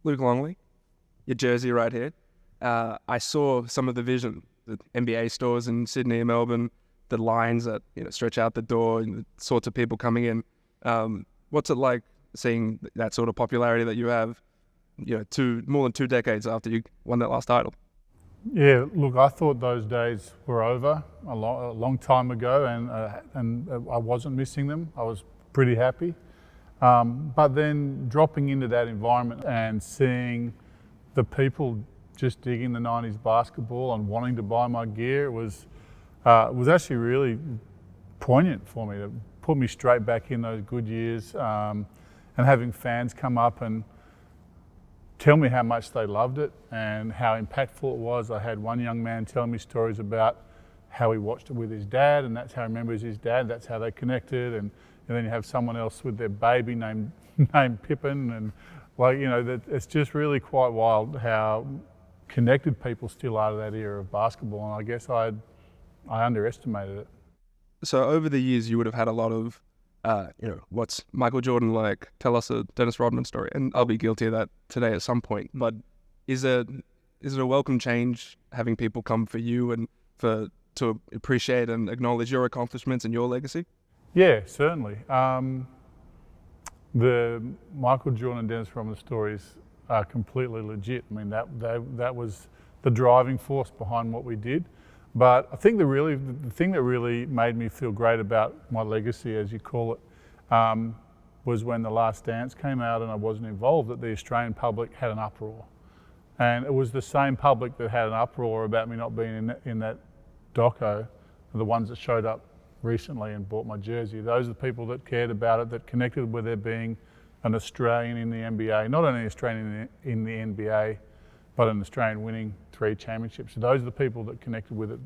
Luc Longley, your jersey right here. I saw some of the vision, the NBA stores in Sydney and Melbourne, the lines that stretch out the door, and the sorts of people coming in. What's it like seeing that sort of popularity that you have, more than 2 decades after you won that last title? Yeah, look, I thought those days were over a long time ago, and I wasn't missing them. I was pretty happy. But then dropping into that environment and seeing the people just digging the 90s basketball and wanting to buy my gear, it was actually really poignant for me to put me straight back in those good years, and having fans come up and tell me how much they loved it and how impactful it was. I had one young man telling me stories about how he watched it with his dad, and that's how he remembers his dad. That's how they connected. And then you have someone else with their baby named Pippen, and it's just really quite wild how connected people still are to that era of basketball. And I guess I underestimated it. So over the years, you would have had a lot of, what's Michael Jordan like? Tell us a Dennis Rodman story. And I'll be guilty of that today at some point. But is it a welcome change having people come for you and to appreciate and acknowledge your accomplishments and your legacy? Yeah, certainly. The Michael Jordan and Dennis Rodman stories are completely legit. I mean, that was the driving force behind what we did. But I think the thing that really made me feel great about my legacy, as you call it, was when The Last Dance came out and I wasn't involved, that the Australian public had an uproar. And it was the same public that had an uproar about me not being in that doco, the ones that showed up recently and bought my jersey. Those are the people that cared about it, that connected with there being an Australian in the NBA, not only an Australian in the NBA, but an Australian winning 3 championships. So those are the people that connected with it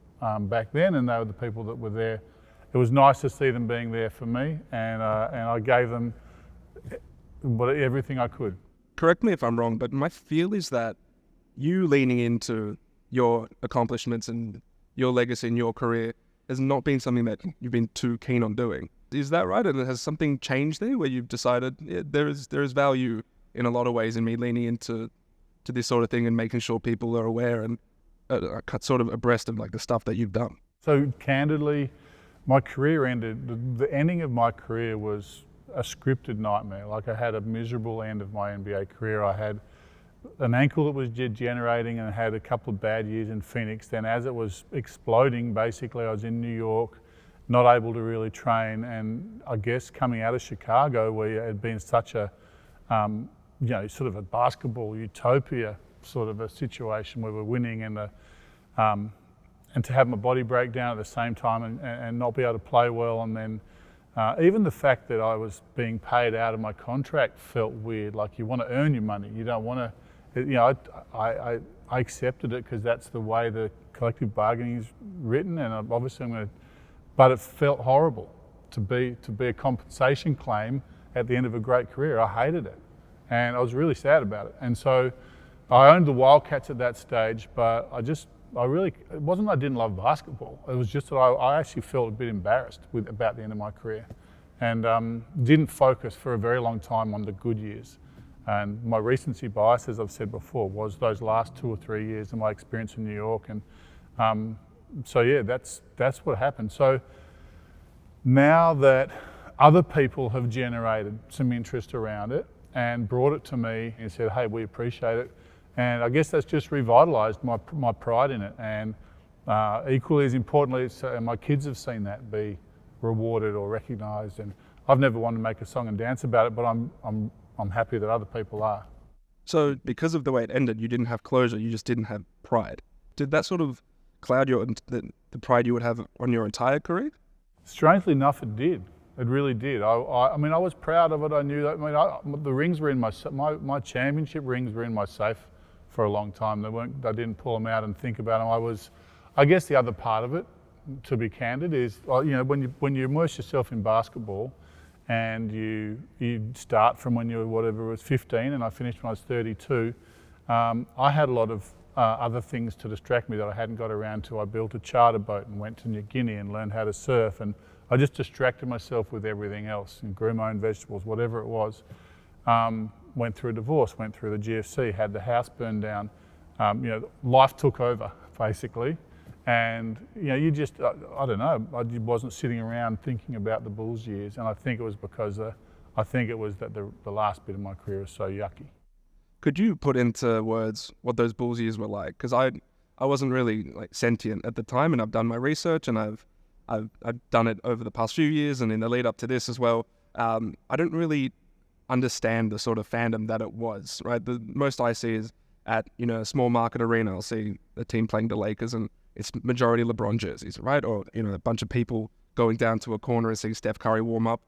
back then, and they were the people that were there. It was nice to see them being there for me, and I gave them everything I could. Correct me if I'm wrong, but my feel is that you leaning into your accomplishments and your legacy in your career has not been something that you've been too keen on doing. Is that right? And has something changed there where you've decided there is value in a lot of ways in me leaning into this sort of thing and making sure people are aware and sort of abreast of the stuff that you've done? So candidly, my career ended, the ending of my career was a scripted nightmare. I had a miserable end of my NBA career. I had an ankle that was degenerating and had a couple of bad years in Phoenix. Then as it was exploding, basically I was in New York, not able to really train. And I guess coming out of Chicago, where it had been such a, sort of a basketball utopia sort of a situation where we're winning, and to have my body break down at the same time and not be able to play well. And then even the fact that I was being paid out of my contract felt weird. You want to earn your money. You don't want to, I accepted it because that's the way the collective bargaining is written, and obviously I'm going to, but it felt horrible to be a compensation claim at the end of a great career. I hated it, and I was really sad about it. And so I owned the Wildcats at that stage, but it wasn't that I didn't love basketball. It was just that I actually felt a bit embarrassed about the end of my career, and didn't focus for a very long time on the good years. And my recency bias, as I've said before, was those last 2 or 3 years of my experience in New York. And so yeah, that's what happened. So now that other people have generated some interest around it and brought it to me and said, hey, we appreciate it. And I guess that's just revitalized my pride in it. And equally as importantly, my kids have seen that be rewarded or recognized. And I've never wanted to make a song and dance about it, but I'm happy that other people are. So because of the way it ended, you didn't have closure, you just didn't have pride. Did that sort of cloud the pride you would have on your entire career? Strangely enough, it did. It really did. I mean, I was proud of it. I knew that. I mean, the rings were in my championship rings were in my safe for a long time. I didn't pull them out and think about them. I guess the other part of it, to be candid, is when you immerse yourself in basketball, and you start from when you were whatever it was 15, and I finished when I was 32. I had a lot of other things to distract me that I hadn't got around to. I built a charter boat and went to New Guinea and learned how to surf, and I just distracted myself with everything else and grew my own vegetables, whatever it was. went through a divorce, went through the GFC, had the house burned down. Life took over basically, and you just I don't know. I wasn't sitting around thinking about the Bulls years, and I think it was because that the last bit of my career was so yucky. Could you put into words what those Bulls years were like? Because I wasn't really like sentient at the time, and I've done my research, and I've done it over the past few years, and in the lead up to this as well. I don't really understand the sort of fandom that it was, right? The most I see is at a small market arena. I'll see a team playing the Lakers, and it's majority LeBron jerseys, right? Or a bunch of people going down to a corner and see Steph Curry warm up.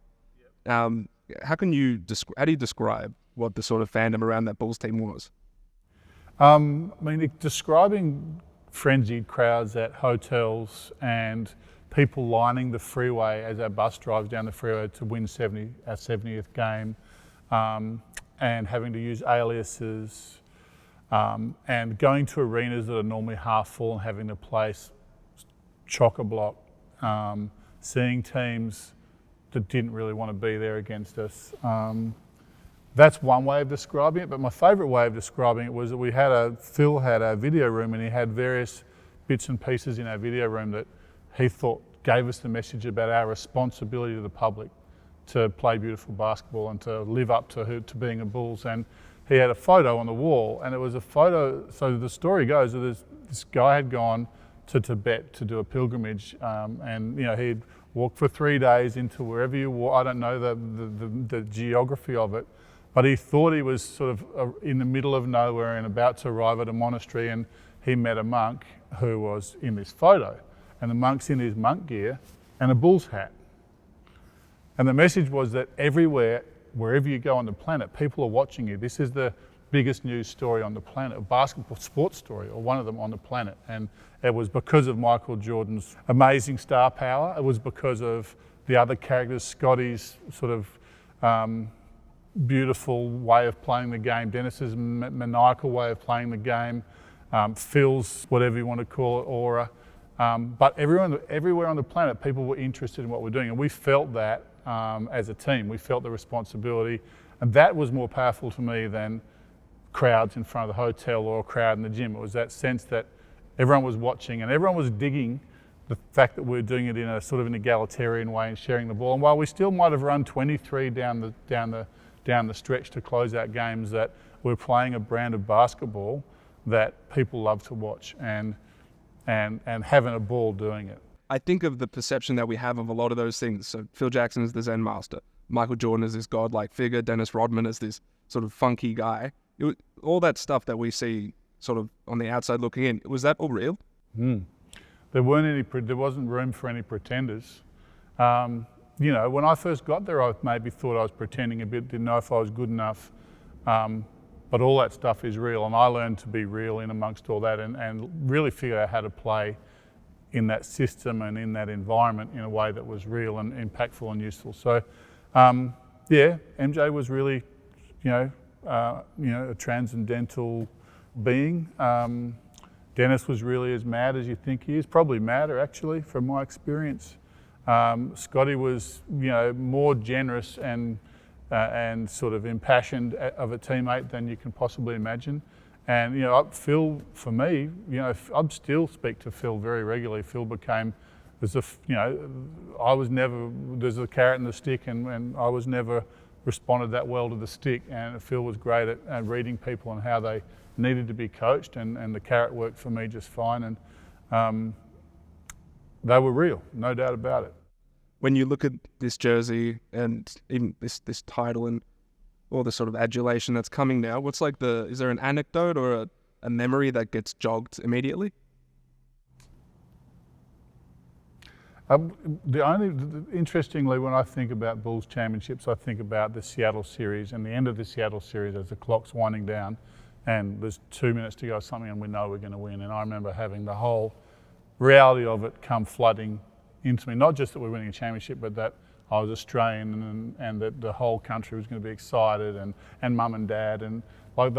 Yep. How do you describe what the sort of fandom around that Bulls team was? Describing frenzied crowds at hotels and people lining the freeway as our bus drives down the freeway to win our 70th game, and having to use aliases, and going to arenas that are normally half full and having the place chock-a-block, seeing teams that didn't really want to be there against us. That's one way of describing it, but my favourite way of describing it was that Phil had a video room, and he had various bits and pieces in our video room that he thought gave us the message about our responsibility to the public to play beautiful basketball and to live up to being a Bulls. And he had a photo on the wall, and it was a photo, so the story goes that this guy had gone to Tibet to do a pilgrimage, and he'd walked for 3 days into wherever you walk. I don't know the geography of it, but he thought he was sort of in the middle of nowhere and about to arrive at a monastery, and he met a monk who was in this photo, and the monk's in his monk gear and a Bulls hat. And the message was that everywhere, wherever you go on the planet, people are watching you. This is the biggest news story on the planet, a basketball sports story, or one of them on the planet. And it was because of Michael Jordan's amazing star power. It was because of the other characters, Scottie's sort of beautiful way of playing the game, Dennis's maniacal way of playing the game, Phil's, whatever you want to call it, aura. But everywhere on the planet, people were interested in what we're doing, and we felt that as a team. We felt the responsibility, and that was more powerful to me than crowds in front of the hotel or a crowd in the gym. It was that sense that everyone was watching and everyone was digging the fact that we're doing it in a sort of an egalitarian way and sharing the ball. And while we still might have run 23 down the stretch to close out games, that we're playing a brand of basketball that people love to watch and having a ball doing it. I think of the perception that we have of a lot of those things. So Phil Jackson is the Zen master. Michael Jordan is this godlike figure. Dennis Rodman is this sort of funky guy. All that stuff that we see sort of on the outside looking in, was that all real? There wasn't room for any pretenders. When I first got there, I maybe thought I was pretending a bit, didn't know if I was good enough. But all that stuff is real, and I learned to be real in amongst all that and really figure out how to play in that system and in that environment in a way that was real and impactful and useful. So, MJ was really, a transcendental being. Dennis was really as mad as you think he is, probably madder actually, from my experience. Scottie was, more generous and sort of impassioned of a teammate than you can possibly imagine. And Phil, for me, I'd still speak to Phil very regularly. Phil became, there's a carrot and the stick, and I was never responded that well to the stick. And Phil was great at reading people and how they needed to be coached, and the carrot worked for me just fine. And they were real, no doubt about it. When you look at this jersey and even this title and all the sort of adulation that's coming now, is there an anecdote or a memory that gets jogged immediately? Interestingly, when I think about Bulls championships, I think about the Seattle series and the end of the Seattle series as the clock's winding down and there's 2 minutes to go or something and we know we're going to win. And I remember having the whole reality of it come flooding into me, not just that we're winning a championship, but that I was Australian and that the whole country was going to be excited and mum and dad and like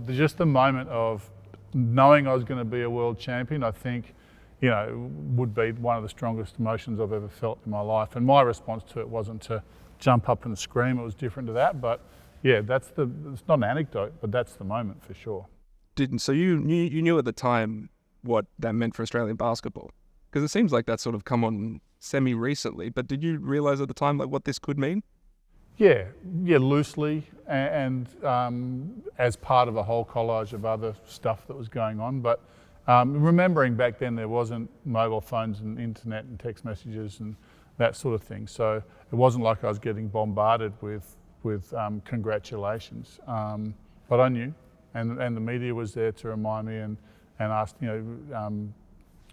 just the moment of knowing I was going to be a world champion, I think, would be one of the strongest emotions I've ever felt in my life. And my response to it wasn't to jump up and scream, it was different to that, but yeah, it's not an anecdote, but that's the moment for sure. So you knew at the time what that meant for Australian basketball? Because it seems like that's sort of come on semi-recently, but did you realise at the time like what this could mean? Yeah, loosely, and as part of a whole collage of other stuff that was going on. But remembering back then there wasn't mobile phones and internet and text messages and that sort of thing. So it wasn't like I was getting bombarded with congratulations. But I knew, and the media was there to remind me and ask,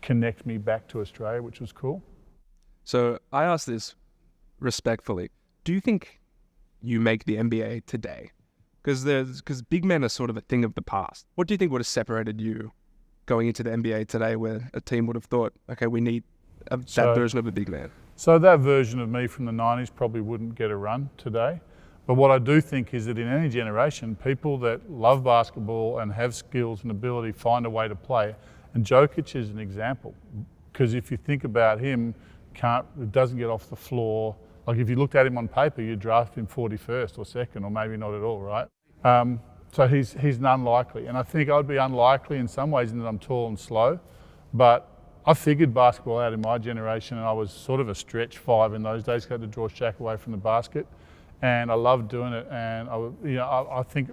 connect me back to Australia, which was cool. So I ask this respectfully. Do you think you make the NBA today? Because big men are sort of a thing of the past. What do you think would have separated you going into the NBA today, where a team would have thought, okay, we need that version of a big man? So that version of me from the 90s probably wouldn't get a run today. But what I do think is that in any generation, people that love basketball and have skills and ability find a way to play. And Jokic is an example, because if you think about him, doesn't get off the floor. Like if you looked at him on paper, you'd draft him 41st or 2nd, or maybe not at all, right? So he's unlikely. And I think I'd be unlikely in some ways in that I'm tall and slow. But I figured basketball out in my generation, and I was sort of a stretch 5 in those days, had to draw Shaq away from the basket. And I loved doing it. And I think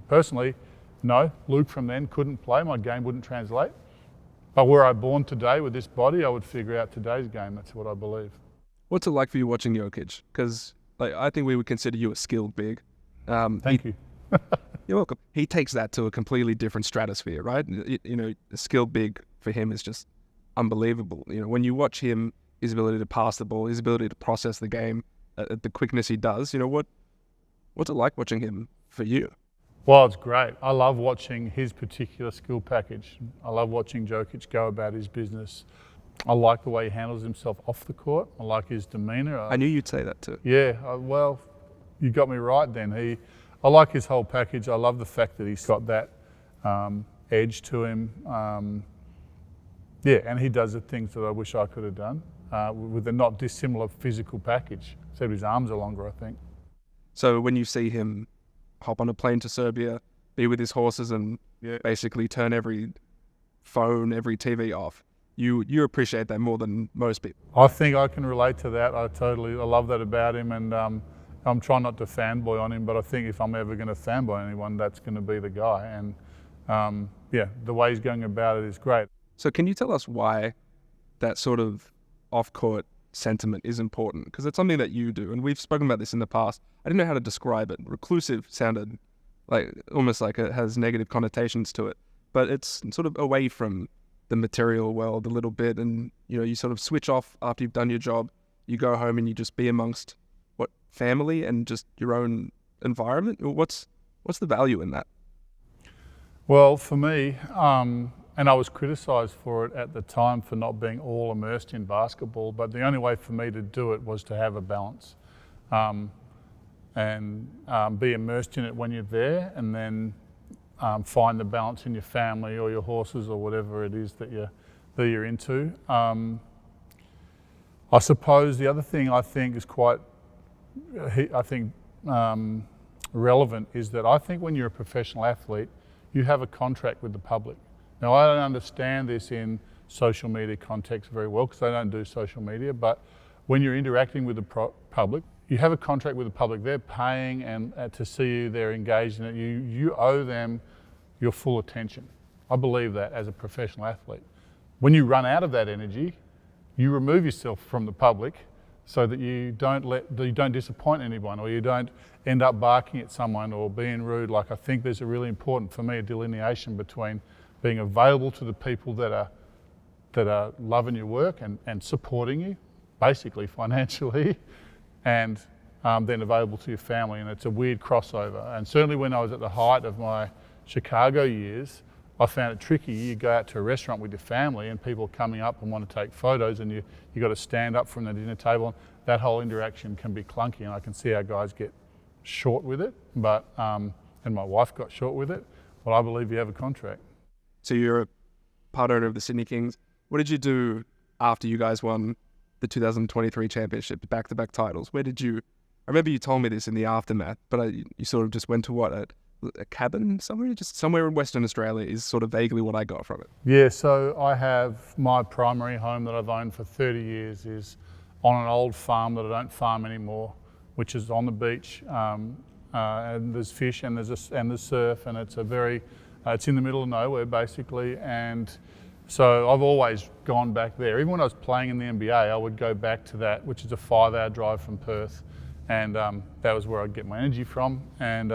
personally, no, Luke from then couldn't play. My game wouldn't translate. But were I born today with this body, I would figure out today's game. That's what I believe. What's it like for you watching Jokic? Because I think we would consider you a skilled big. Thank you. You're welcome. He takes that to a completely different stratosphere, right? A skilled big for him is just unbelievable. When you watch him, his ability to pass the ball, his ability to process the game, the quickness he does, what's it like watching him for you? Well, it's great. I love watching his particular skill package. I love watching Jokic go about his business. I like the way he handles himself off the court. I like his demeanour. I knew you'd say that too. Yeah, well, you got me right then. I like his whole package. I love the fact that he's got that edge to him. And he does the things that I wish I could have done with a not dissimilar physical package. Except his arms are longer, I think. So when you see him hop on a plane to Serbia, be with his horses and basically turn every phone, every TV off, you appreciate that more than most people. I think I can relate to that. I love that about him, and I'm trying not to fanboy on him, but I think if I'm ever going to fanboy on anyone, that's going to be the guy. And the way he's going about it is great. So can you tell us why that sort of off-court sentiment is important? Because it's something that you do, and we've spoken about this in the past. I didn't know how to describe it. Reclusive sounded almost like it has negative connotations to it, but it's sort of away from the material world a little bit, and you sort of switch off after you've done your job. You go home and you just be amongst family and just your own environment. What's the value in that? Well, for me, and I was criticised for it at the time for not being all immersed in basketball, but the only way for me to do it was to have a balance and be immersed in it when you're there, and then find the balance in your family or your horses or whatever it is that you're into. I suppose the other thing I think is quite relevant is that I think when you're a professional athlete, you have a contract with the public. Now, I don't understand this in social media context very well because I don't do social media, but when you're interacting with the public, you have a contract with the public. They're paying and to see you, they're engaged in it. You owe them your full attention. I believe that as a professional athlete. When you run out of that energy, you remove yourself from the public so that you don't disappoint anyone, or you don't end up barking at someone or being rude. Like, I think there's a really important, for me, a delineation between being available to the people that are loving your work and supporting you, basically financially, and then available to your family. And it's a weird crossover. And certainly when I was at the height of my Chicago years, I found it tricky. You go out to a restaurant with your family and people are coming up and want to take photos, and you got to stand up from the dinner table. That whole interaction can be clunky, and I can see how guys get short with it, but and my wife got short with it, but I believe you have a contract. So you're a part owner of the Sydney Kings. What did you do after you guys won the 2023 championship, back-to-back titles? Where did you I remember you told me this in the aftermath, but you sort of just went to what, a cabin somewhere? Just somewhere in Western Australia is sort of vaguely what I got from it. Yeah, so I have my primary home that I've owned for 30 years is on an old farm that I don't farm anymore, which is on the beach, and there's fish and there's surf, and it's it's in the middle of nowhere basically, and so I've always gone back there. Even when I was playing in the NBA, I would go back to that, which is a 5-hour drive from Perth, and that was where I'd get my energy from. And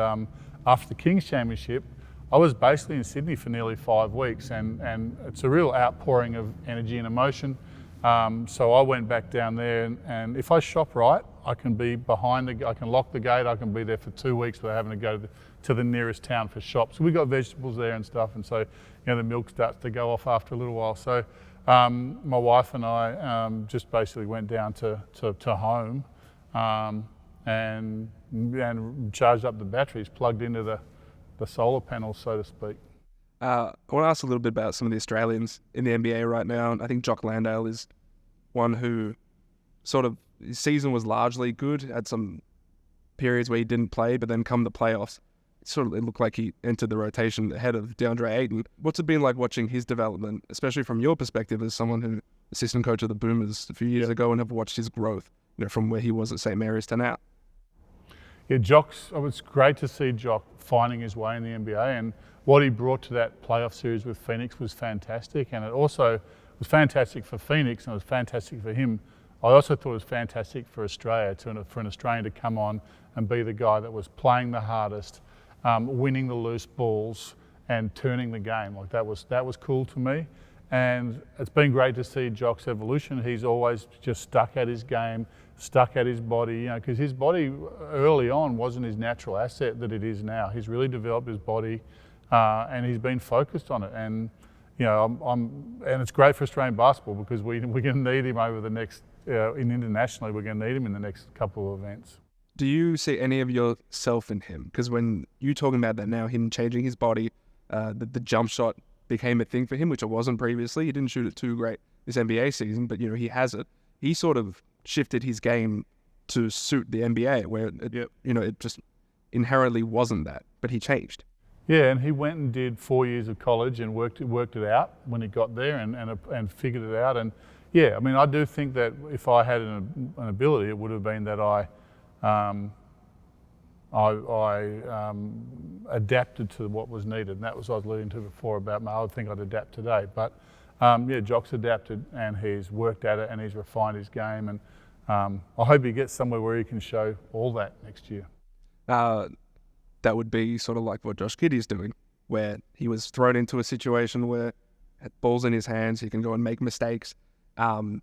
after the Kings Championship, I was basically in Sydney for nearly 5 weeks, and it's a real outpouring of energy and emotion. So I went back down there, and if I shop right, I can be I can lock the gate, I can be there for 2 weeks without having to go to the nearest town for shops. We got vegetables there and stuff, and so the milk starts to go off after a little while. So my wife and I just basically went down to home and charged up the batteries, plugged into the solar panels, so to speak. I want to ask a little bit about some of the Australians in the NBA right now. I think Jock Landale is one who his season was largely good, had some periods where he didn't play, but then come the playoffs, it looked like he entered the rotation ahead of DeAndre Ayton. What's it been like watching his development, especially from your perspective as someone who assistant coach of the Boomers a few years ago and have watched his growth, from where he was at St. Mary's to now? Yeah, it was great to see Jock finding his way in the NBA, and what he brought to that playoff series with Phoenix was fantastic, and it also was fantastic for Phoenix and it was fantastic for him. I also thought it was fantastic for Australia, for an Australian to come on and be the guy that was playing the hardest, winning the loose balls and turning the game. Like that was cool to me, and it's been great to see Jock's evolution. He's always just stuck at his game, stuck at his body, because his body early on wasn't his natural asset that it is now. He's really developed his body, and he's been focused on it. And and it's great for Australian basketball because we're going to need him over the next. Internationally, we're going to need him in the next couple of events. Do you see any of yourself in him? Because when you're talking about that now, him changing his body, the jump shot became a thing for him, which it wasn't previously. He didn't shoot it too great this NBA season, but he has it. He sort of shifted his game to suit the NBA, where it just inherently wasn't that, but he changed. Yeah, and he went and did 4 years of college and worked it out when he got there and figured it out. And yeah, I mean, I do think that if I had an ability, it would have been that I adapted to what was needed, and that was what I was alluding to before about I would think I'd adapt today. But Jock's adapted and he's worked at it and he's refined his game, and I hope he gets somewhere where he can show all that next year. That would be sort of like what Josh Giddey's doing, where he was thrown into a situation where had balls in his hands, he can go and make mistakes, and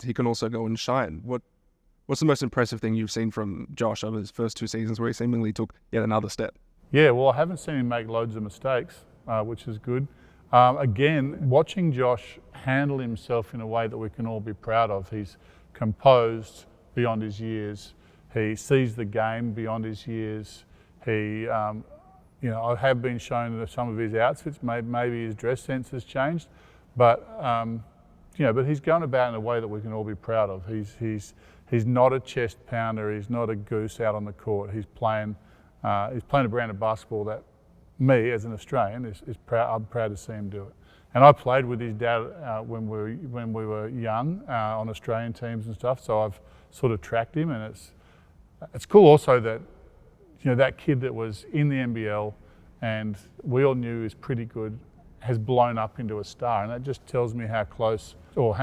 he can also go and shine. What's the most impressive thing you've seen from Josh over his first 2 seasons where he seemingly took yet another step? Yeah, well, I haven't seen him make loads of mistakes, which is good. Again, watching Josh handle himself in a way that we can all be proud of. He's composed beyond his years. He sees the game beyond his years. He, I have been shown that some of his outfits, maybe his dress sense has changed, but he's going about in a way that we can all be proud of. He's not a chest pounder. He's not a goose out on the court. He's playing a brand of basketball that me, as an Australian, I'm proud to see him do it. And I played with his dad when we were young on Australian teams and stuff. So I've sort of tracked him, and it's cool also that that kid that was in the NBL and we all knew is pretty good has blown up into a star, and that just tells me how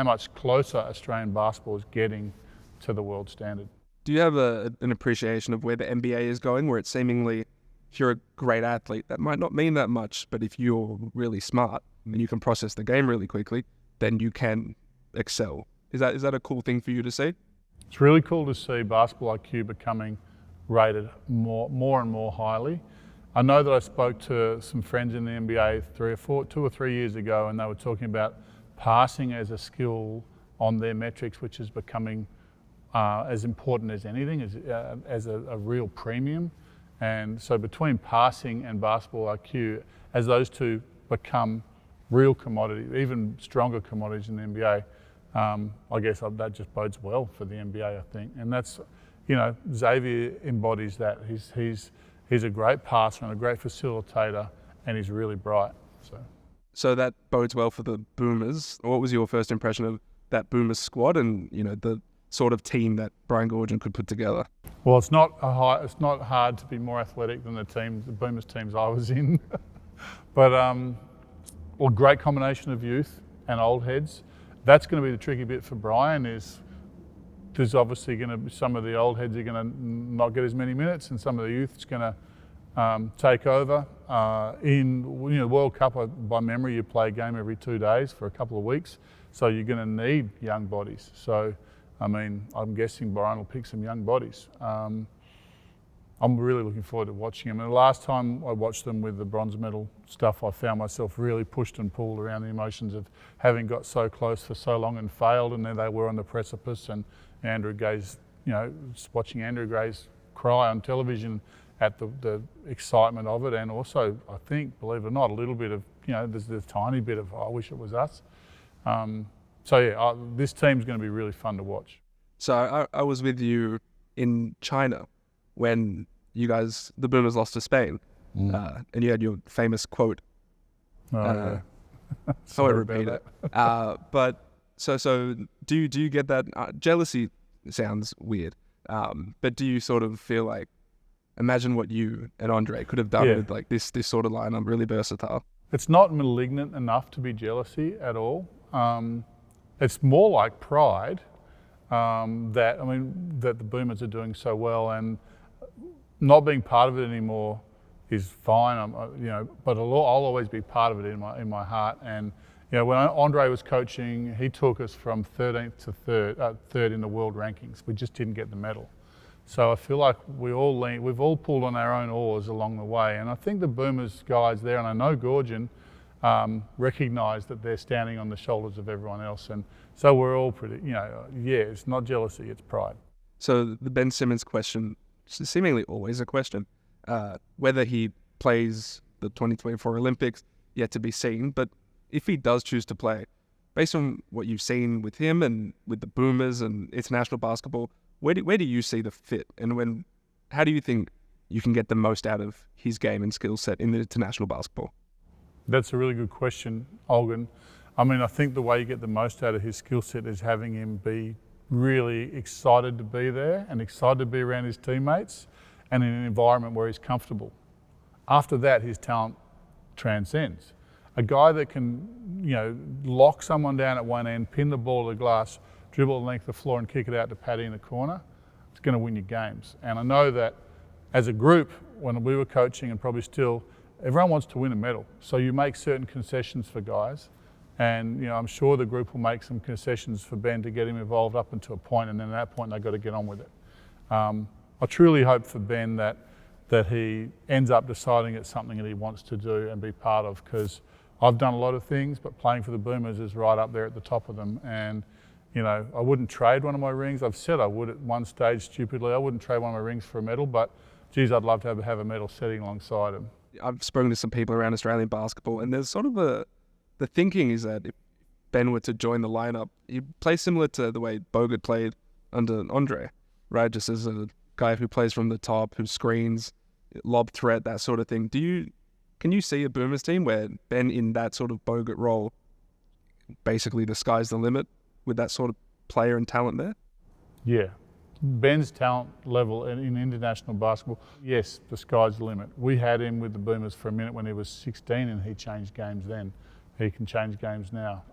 much closer Australian basketball is getting to the world standard. Do you have an appreciation of where the NBA is going, where it's seemingly, if you're a great athlete, that might not mean that much, but if you're really smart and you can process the game really quickly, then you can excel? Is that a cool thing for you to see? It's really cool to see basketball IQ becoming rated more and more highly. I know that I spoke to some friends in the NBA 2 or 3 years ago, and they were talking about passing as a skill on their metrics, which is becoming as important as anything, as a real premium. And so between passing and basketball IQ, as those two become real commodities, even stronger commodities in the NBA, I guess that just bodes well for the NBA, I think. And that's, Xavier embodies that. He's a great passer and a great facilitator, and he's really bright. So that bodes well for the Boomers. What was your first impression of that Boomers squad and the sort of team that Brian Goorjian could put together? Well, it's not hard to be more athletic than the Boomers teams I was in, but great combination of youth and old heads. That's going to be the tricky bit for Brian. There's obviously going to be some of the old heads are going to not get as many minutes, and some of the youth is going to take over. In World Cup, by memory, you play a game every 2 days for a couple of weeks, so you're going to need young bodies. So, I'm guessing Brian will pick some young bodies. I'm really looking forward to watching them. And the last time I watched them with the bronze medal stuff, I found myself really pushed and pulled around the emotions of having got so close for so long and failed, and there they were on the precipice. And Andrew Gaze, watching Andrew Gaze cry on television at the excitement of it, and also, I think, believe it or not, a little bit of, there's a tiny bit of, I wish it was us. This team's going to be really fun to watch. So I was with you in China when you guys, the Boomers, lost to Spain, and you had your famous quote. Yeah. I won't repeat it. But so do you get that? Jealousy sounds weird, but do you sort of feel like, imagine what you and Andre could have done with like this sort of lineup, really versatile? It's not malignant enough to be jealousy at all. It's more like pride that the Boomers are doing so well, and not being part of it anymore is fine. But I'll always be part of it in my heart. And when Andre was coaching, he took us from 13th to third in the world rankings. We just didn't get the medal. So I feel like we've all pulled on our own oars along the way. And I think the Boomers guys there, and I know Goorjian, recognise that they're standing on the shoulders of everyone else. And so we're all pretty, it's not jealousy, it's pride. So the Ben Simmons question, seemingly always a question, whether he plays the 2024 Olympics, yet to be seen. But if he does choose to play, based on what you've seen with him and with the Boomers and international basketball, where do you see the fit, and how do you think you can get the most out of his game and skill set in the international basketball? That's a really good question, Olgun. I think the way you get the most out of his skill set is having him be really excited to be there and excited to be around his teammates and in an environment where he's comfortable. After that, his talent transcends. A guy that can, lock someone down at one end, pin the ball to the glass, dribble the length of the floor and kick it out to Paddy in the corner, it's going to win you games. And I know that as a group, when we were coaching and probably still, everyone wants to win a medal. So you make certain concessions for guys. And I'm sure the group will make some concessions for Ben to get him involved up until a point, and then at that point they've got to get on with it. I truly hope for Ben that he ends up deciding it's something that he wants to do and be part of, because I've done a lot of things, but playing for the Boomers is right up there at the top of them. And I wouldn't trade one of my rings. I've said I would at one stage stupidly. I wouldn't trade one of my rings for a medal, but geez, I'd love to have a medal sitting alongside him. I've spoken to some people around Australian basketball, and there's sort of the thinking is that if Ben were to join the lineup, he'd play similar to the way Bogut played under Andre, right? Just as a guy who plays from the top, who screens, lob threat, that sort of thing. Can you see a Boomers team where Ben in that sort of Bogut role, basically the sky's the limit with that sort of player and talent there? Yeah. Ben's talent level in international basketball, yes, the sky's the limit. We had him with the Boomers for a minute when he was 16 and he changed games then. He can change games now.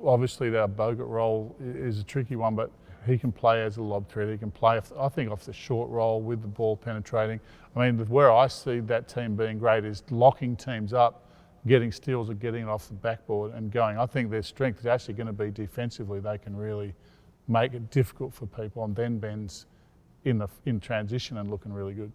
Obviously, that Bogut role is a tricky one, but he can play as a lob threat. He can play, I think, off the short roll with the ball penetrating. Where I see that team being great is locking teams up, getting steals or getting it off the backboard and going. I think their strength is actually going to be defensively. They can really make it difficult for people, and then Ben's in transition and looking really good.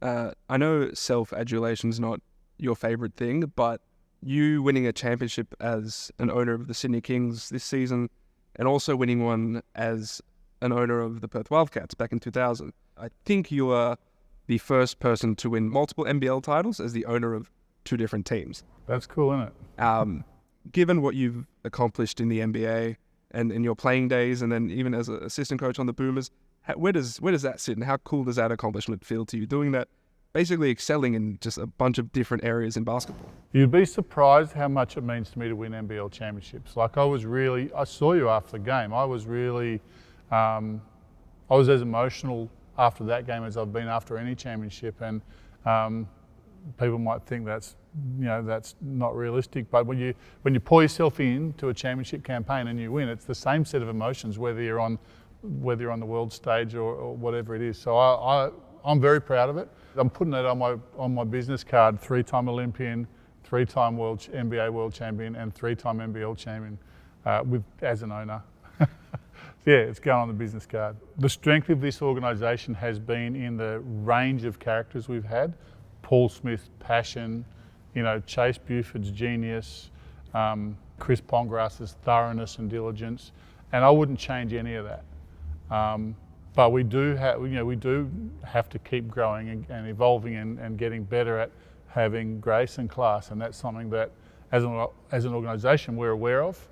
I know self-adulation's not your favourite thing, but you winning a championship as an owner of the Sydney Kings this season, and also winning one as an owner of the Perth Wildcats back in 2000. I think you are the first person to win multiple NBL titles as the owner of two different teams. That's cool, isn't it? Given what you've accomplished in the NBA and in your playing days, and then even as an assistant coach on the Boomers, Where does that sit, and how cool does that accomplishment feel to you? Doing that, basically excelling in just a bunch of different areas in basketball. You'd be surprised how much it means to me to win NBL championships. Like I saw you after the game. I was as emotional after that game as I've been after any championship, and people might think that's not realistic. But when you pour yourself into a championship campaign and you win, it's the same set of emotions whether you're on the world stage or whatever it is. So I'm very proud of it. I'm putting it on my business card: 3-time Olympian, 3-time NBA world champion, and 3-time NBL champion as an owner. Yeah, it's going on the business card. The strength of this organisation has been in the range of characters we've had. Paul Smith's passion, Chase Buford's genius, Chris Pongrass's thoroughness and diligence, and I wouldn't change any of that. But we do have to keep growing and evolving and getting better at having grace and class, and that's something that, as an organisation, we're aware of.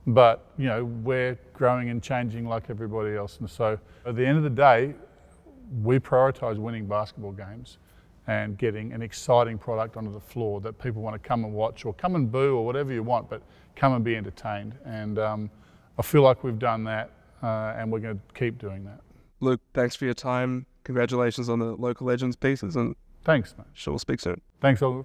But we're growing and changing like everybody else, and so at the end of the day, we prioritise winning basketball games and getting an exciting product onto the floor that people want to come and watch or come and boo or whatever you want, but come and be entertained. And I feel like we've done that, and we're going to keep doing that. Luke, thanks for your time. Congratulations on the local legends pieces, and thanks, mate. Sure, we'll speak soon. Thanks, Oliver.